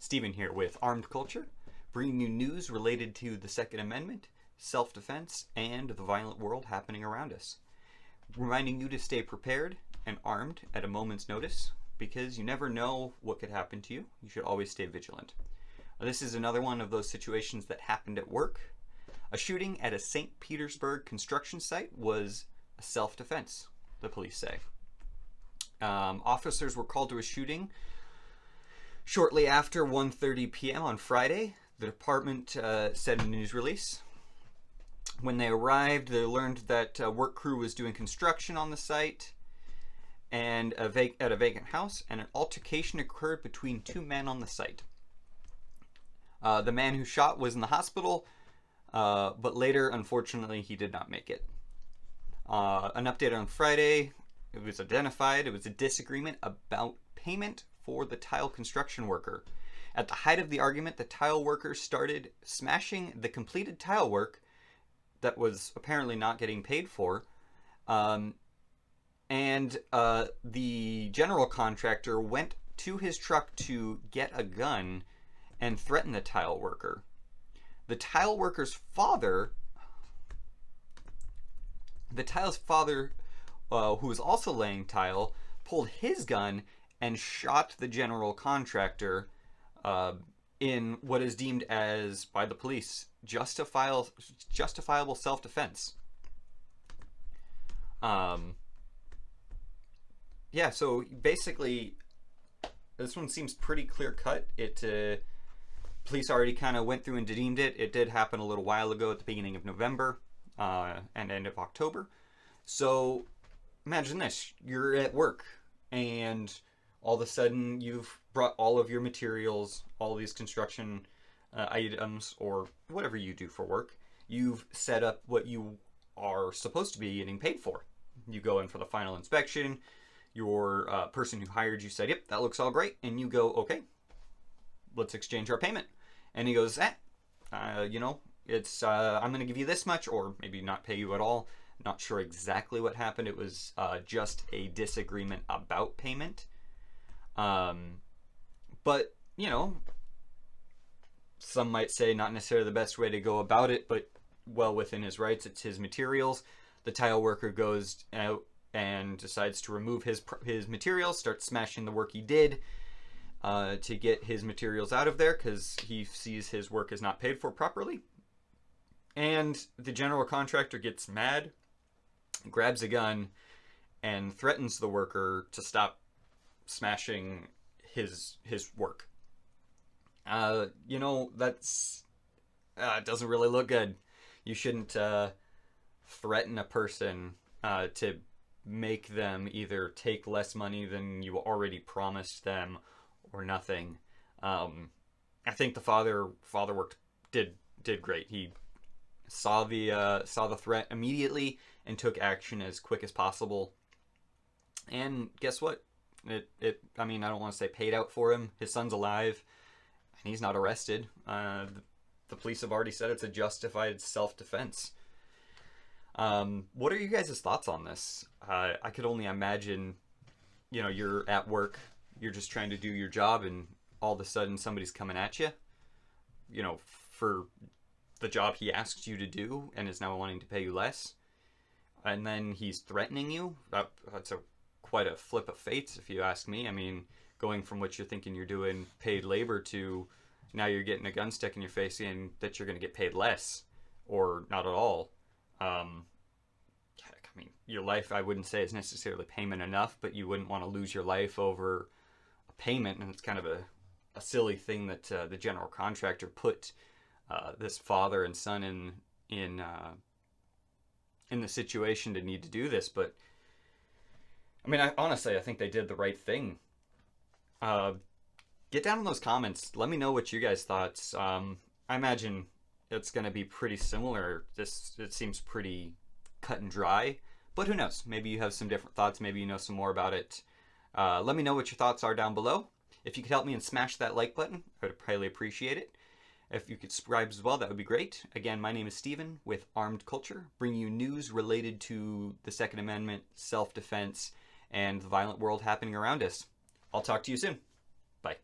Stephen here with Armed Culture, bringing you news related to the Second Amendment, self-defense, and the violent world happening around us. Reminding you to stay prepared and armed at a moment's notice, because you never know what could happen to you. You should always stay vigilant. This is another one of those situations that happened at work. A shooting at a St. Petersburg construction site was a self-defense, the police say. Officers were called to a shooting shortly after 1:30 p.m. on Friday, the department said in a news release. When they arrived, they learned that a work crew was doing construction on the site and at a vacant house, and an altercation occurred between two men on the site. The man who shot was in the hospital, but later, unfortunately, he did not make it. An update on Friday, it was identified, it was a disagreement about payment for the tile construction worker. At the height of the argument, the tile worker started smashing the completed tile work that was apparently not getting paid for. The general contractor went to his truck to get a gun and threaten the tile worker. The tile worker's father, who was also laying tile, pulled his gun and shot the general contractor in what is deemed as, by the police, justifiable self-defense. So basically, this one seems pretty clear-cut. Police already kind of went through and deemed it. It did happen a little while ago at the beginning of November and end of October. So imagine this. You're at work and all of a sudden you've brought all of your materials, all of these construction items, or whatever you do for work. You've set up what you are supposed to be getting paid for. You go in for the final inspection. Your person who hired you said, yep, that looks all great. And you go, okay, let's exchange our payment. And he goes, I'm going to give you this much, or maybe not pay you at all. Not sure exactly what happened. It was just a disagreement about payment. But, some might say not necessarily the best way to go about it, but well within his rights. It's his materials. The tile worker goes out and decides to remove his materials, starts smashing the work he did to get his materials out of there because he sees his work is not paid for properly. And the general contractor gets mad, grabs a gun, and threatens the worker to stop smashing his work. That's doesn't really look good. You shouldn't threaten a person to make them either take less money than you already promised them or nothing. I think the father did great. He saw the threat immediately and took action as quick as possible. And guess what? I don't want to say paid out for him. His son's alive, and he's not arrested. The police have already said it's a justified self-defense. What are you guys' thoughts on this? I could only imagine, you're at work, you're just trying to do your job, and all of a sudden somebody's coming at you, for the job he asked you to do and is now wanting to pay you less. And then he's threatening you. That's quite a flip of fate, if you ask me. I mean, going from what you're thinking you're doing paid labor to now you're getting a gun stuck in your face saying that you're going to get paid less or not at all. Your life, I wouldn't say is necessarily payment enough, but you wouldn't want to lose your life over a payment, and it's kind of a silly thing that the general contractor put this father and son in the situation to need to do this. But honestly, I think they did the right thing. Get down in those comments. Let me know what you guys thought. I imagine it's going to be pretty similar. It seems pretty cut and dry, but who knows? Maybe you have some different thoughts. Maybe you know some more about it. Let me know what your thoughts are down below. If you could help me and smash that like button, I would highly appreciate it. If you could subscribe as well, that would be great. Again, my name is Stephen with Armed Culture, bringing you news related to the Second Amendment, self-defense, and the violent world happening around us. I'll talk to you soon.